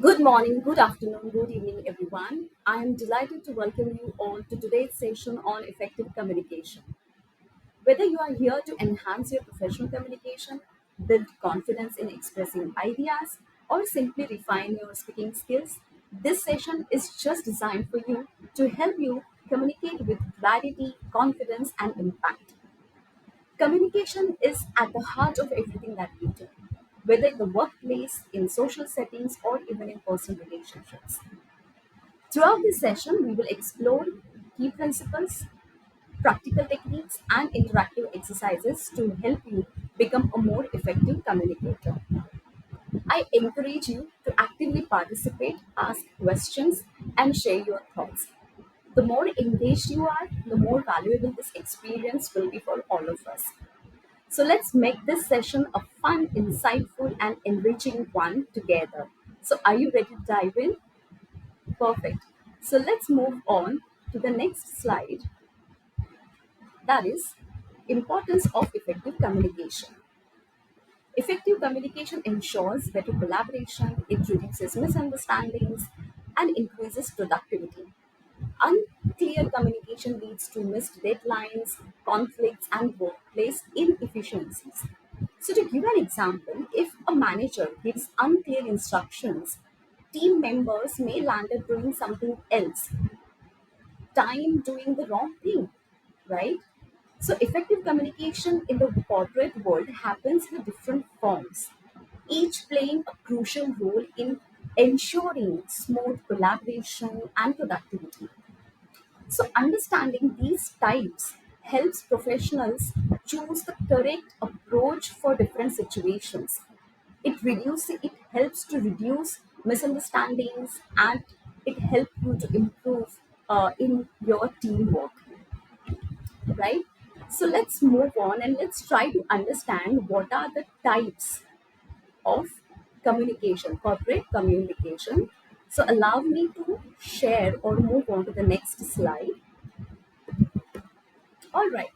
Good morning, good afternoon, good evening, everyone. I am delighted to welcome you all to today's session on effective communication. Whether you are here to enhance your professional communication, build confidence in expressing ideas, or simply refine your speaking skills, this session is just designed for you to help you communicate with clarity, confidence, and impact. Communication is at the heart of everything that we do, whether in the workplace, in social settings, or even in personal relationships. Throughout this session, we will explore key principles, practical techniques, and interactive exercises to help you become a more effective communicator. I encourage you to actively participate, ask questions, and share your thoughts. The more engaged you are, the more valuable this experience will be for all of us. So let's make this session a fun, insightful, and enriching one together. So, are you ready to dive in? Perfect. So, let's move on to the next slide, that is importance of effective communication. Effective communication ensures better collaboration, it reduces misunderstandings, and increases productivity. Unclear communication leads to missed deadlines, conflicts, and workplace inefficiencies. So, to give an example, if a manager gives unclear instructions, team members may land up doing something else, time doing the wrong thing, right? So, effective communication in the corporate world happens in different forms, each playing a crucial role in ensuring smooth collaboration and productivity. So, understanding these types helps professionals choose the correct approach for different situations. It helps to reduce misunderstandings, and it helps you to improve in your teamwork, right? So let's move on and let's try to understand what are the types of communication, corporate communication. So allow me to share or move on to the next slide. All right.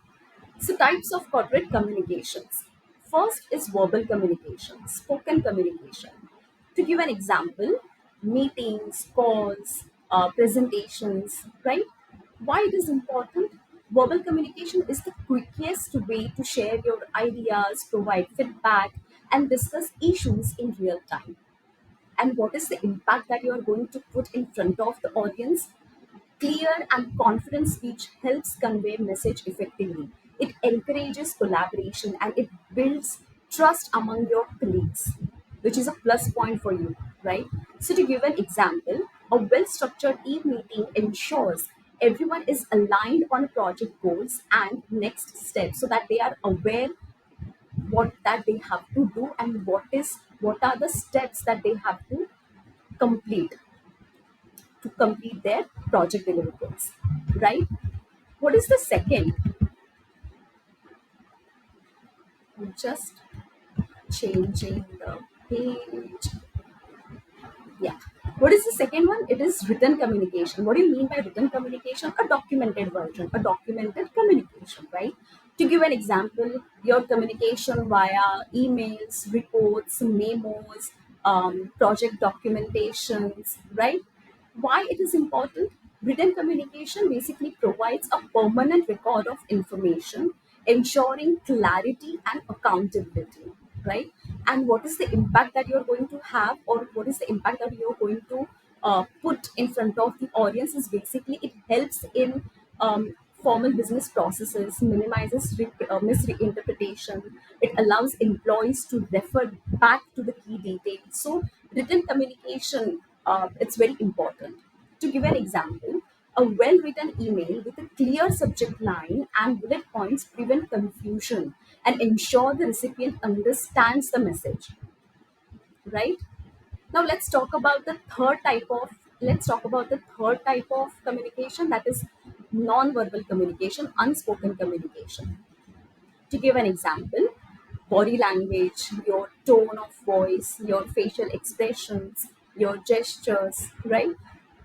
So, types of corporate communications. First is verbal communication, spoken communication. To give an example, meetings, calls, presentations, right? Why it is important? Verbal communication is the quickest way to share your ideas, provide feedback, and discuss issues in real time. And what is the impact that you are going to put in front of the audience? Clear and confident speech helps convey message effectively. It encourages collaboration and it builds trust among your colleagues, which is a plus point for you, right? So, to give an example, a well structured team meeting ensures everyone is aligned on project goals and next steps so that they are aware what that they have to do and what are the steps that they have complete to complete their project deliverables, right? What is the second? I'm just changing the page. Yeah. What is the second one? It is written communication. What do you mean by written communication? A documented version, a documented communication, right? To give an example, your communication via emails, reports, memos, project documentations, right? Why it is important? Written communication basically provides a permanent record of information, ensuring clarity and accountability, right? And what is the impact that you're going to have, or what is the impact that you're going to put in front of the audience is basically it helps in formal business processes, minimizes misinterpretation, it allows employees to refer back to the key details. So, written communication, it's very important. To give an example, a well written email with a clear subject line and bullet points prevent confusion and ensure the recipient understands the message, right? Now let's talk about the third type of communication, that is non-verbal communication, unspoken communication. To give an example, body language, your tone of voice, your facial expressions, your gestures, right?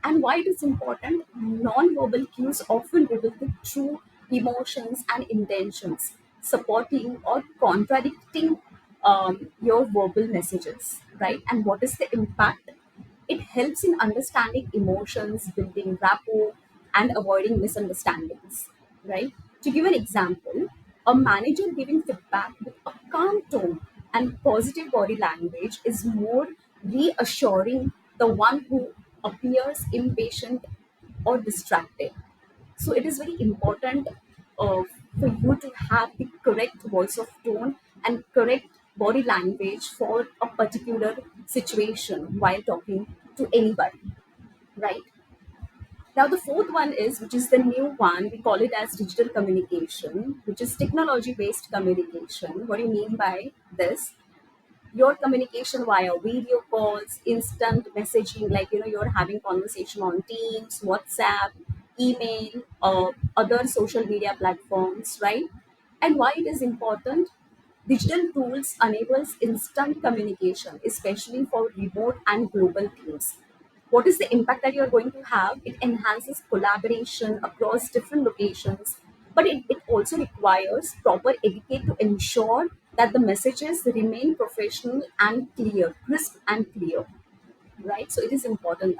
And why it is important? Non-verbal cues often reveal the true emotions and intentions, supporting or contradicting your verbal messages, right? And what is the impact? It helps in understanding emotions, building rapport, and avoiding misunderstandings, right? To give an example, a manager giving feedback with a calm tone and positive body language is more reassuring the one who appears impatient or distracted. So it is very important for you to have the correct voice of tone and correct body language for a particular situation while talking to anybody, right? Now the fourth one is, which is the new one, we call it as digital communication, which is technology based communication. What do you mean by this? Your communication via video calls, instant messaging, like you're having conversation on Teams, WhatsApp, email, other social media platforms, right? And why it is important? Digital tools enables instant communication, especially for remote and global teams. What is the impact that you're going to have? It enhances collaboration across different locations, but it also requires proper etiquette to ensure that the messages remain professional and clear, crisp and clear, right? So it is important.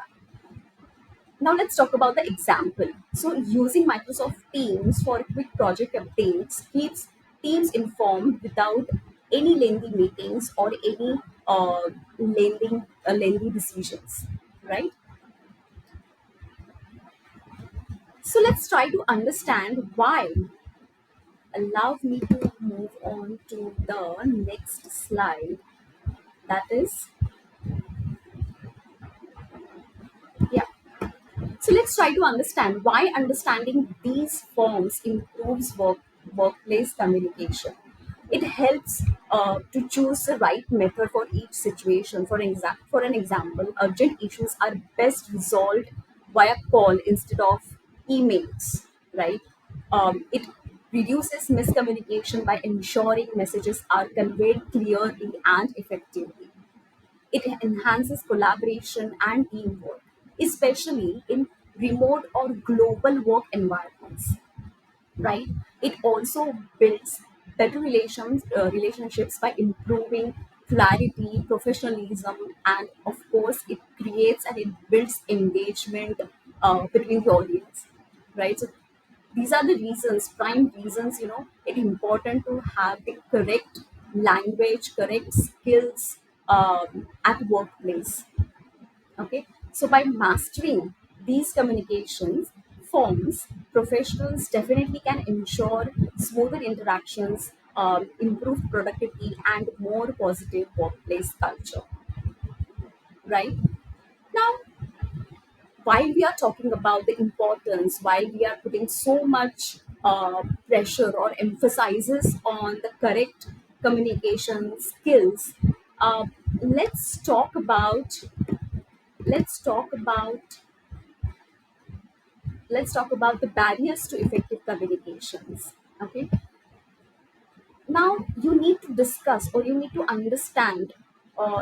Now let's talk about the example. So using Microsoft Teams for quick project updates keeps teams informed without any lengthy meetings or any lengthy decisions, right? So let's try to understand why. Allow me to move on to the next slide. That is, yeah. So let's try to understand why understanding these forms improves workplace communication. It helps to choose the right method for each situation. For an example, urgent issues are best resolved via call instead of emails, right? It reduces miscommunication by ensuring messages are conveyed clearly and effectively. It enhances collaboration and teamwork, especially in remote or global work environments, right? It also builds better relationships by improving clarity, professionalism, and of course, it creates and it builds engagement between the audience, right? So these are the reasons, prime reasons, it's important to have the correct language, correct skills at workplace. Okay, so by mastering these communications forms, professionals definitely can ensure smoother interactions, improve productivity, and more positive workplace culture, right? Now, while we are talking about the importance, while we are putting so much pressure or emphasizes on the correct communication skills, uh, let's talk about let's talk about let's talk about the barriers to effective communications. Okay, now you need to discuss or you need to understand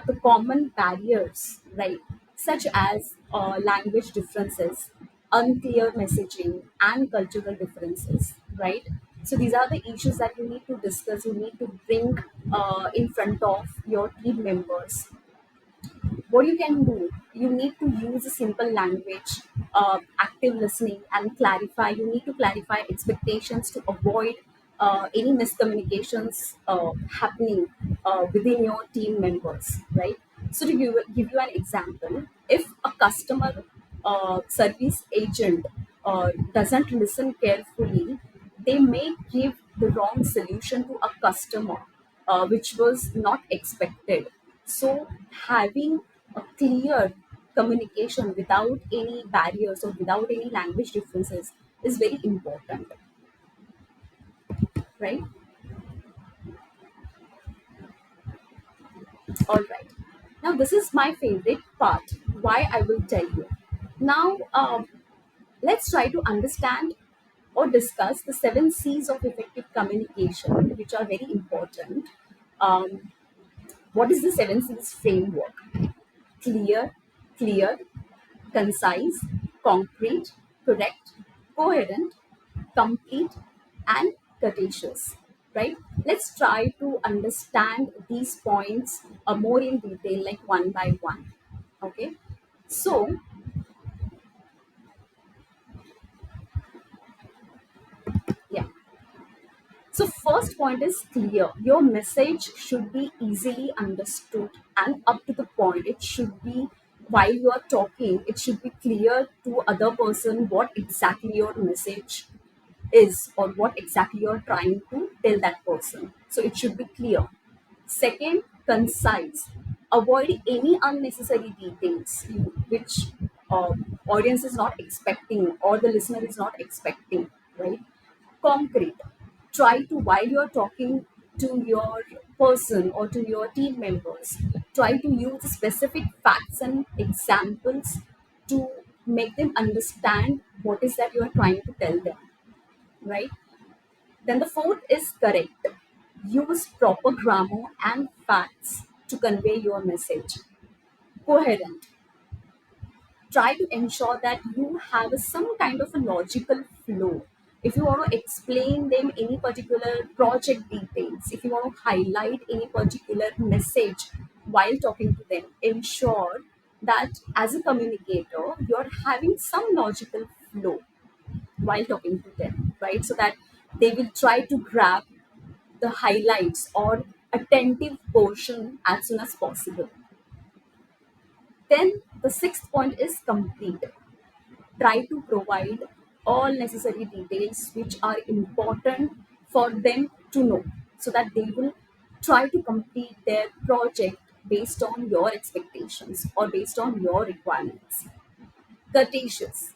the common barriers, right? Such as language differences, unclear messaging, and cultural differences, right? So these are the issues that you need to discuss, you need to bring in front of your team members. What you can do, you need to use a simple language, active listening, and clarify. You need to clarify expectations to avoid any miscommunications happening within your team members, right? So to give you an example, if a customer service agent doesn't listen carefully, they may give the wrong solution to a customer, which was not expected. So, having a clear communication without any barriers or without any language differences is very important, right? All right. Now, this is my favorite part. Why I will tell you. Now, let's try to understand or discuss the 7 C's of effective communication, which are very important. Um, what is the 7 C's framework? Clear, clear, concise, concrete, correct, coherent, complete, and courteous. Right? Let's try to understand these points more in detail, like one by one. Okay. So, yeah. So, first point is clear. Your message should be easily understood and up to the point. It should be while you are talking, it should be clear to other person what exactly your message is or what exactly you're trying to tell that person. So it should be clear. Second, concise. Avoid any unnecessary details which audience is not expecting or the listener is not expecting, right? Concrete. Try to, while you're talking to your person or to your team members, try to use specific facts and examples to make them understand what is that you are trying to tell them, right? Then the fourth is correct. Use proper grammar and facts to convey your message. Coherent. Try to ensure that you have some kind of a logical flow. If you want to explain them any particular project details, if you want to highlight any particular message while talking to them, ensure that as a communicator, you're having some logical flow while talking to them, right? So that they will try to grab the highlights or attentive portion as soon as possible. Then the sixth point is complete. Try to provide all necessary details which are important for them to know so that they will try to complete their project based on your expectations or based on your requirements. Courteous.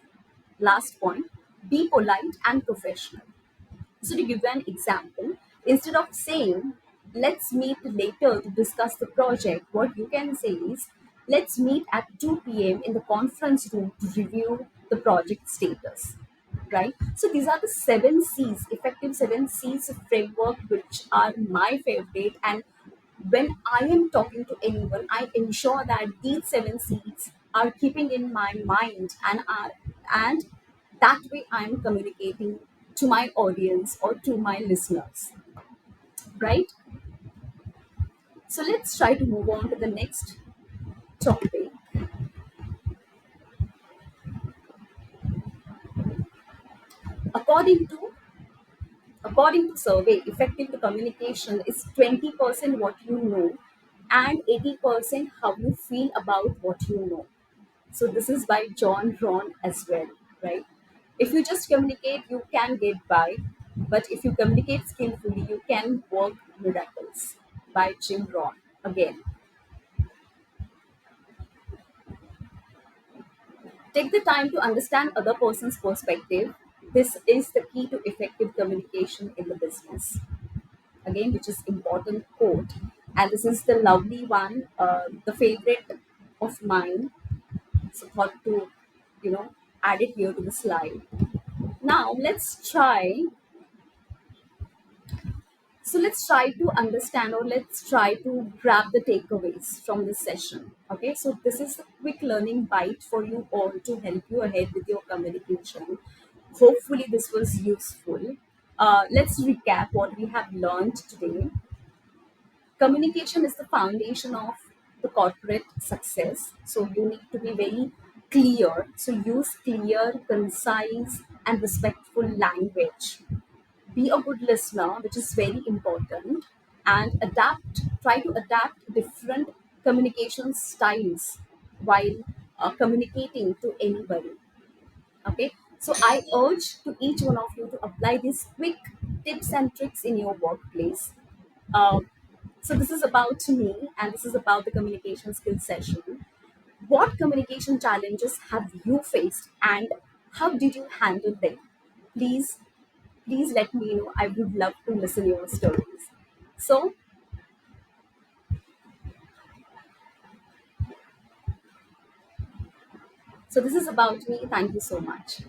Last point, be polite and professional. So, to give you an example, instead of saying, let's meet later to discuss the project, what you can say is, let's meet at 2 p.m. in the conference room to review the project status. Right? So, these are the 7 C's, effective 7 C's framework, which are my favorite. And when I am talking to anyone, I ensure that these 7 C's are keeping in my mind and that way I'm communicating to my audience or to my listeners, right? So let's try to move on to the next topic. According to according to survey, effective communication is 20% what you know and 80% how you feel about what you know. So this is by John Ron as well, right? If you just communicate, you can get by, but if you communicate skillfully, you can work miracles. By Jim Ron again. Take the time to understand other person's perspective. This is the key to effective communication in the business. Again, which is important quote, and this is the lovely one, the favorite of mine. So thought to, you know, add it here to the slide. Now let's try to understand or let's try to grab the takeaways from this session. Okay, so this is a quick learning bite for you all to help you ahead with your communication. Hopefully, this was useful. Let's recap what we have learned today. Communication is the foundation of the corporate success. So you need to be very clear. So use clear, concise, and respectful language. Be a good listener, which is very important, and try to adapt different communication styles while communicating to anybody. Okay, so I urge to each one of you to apply these quick tips and tricks in your workplace. Um, so this is about me, and this is about the communication skills session. What communication challenges have you faced, and how did you handle them? Please, please let me know. I would love to listen your stories. So, so this is about me. Thank you so much.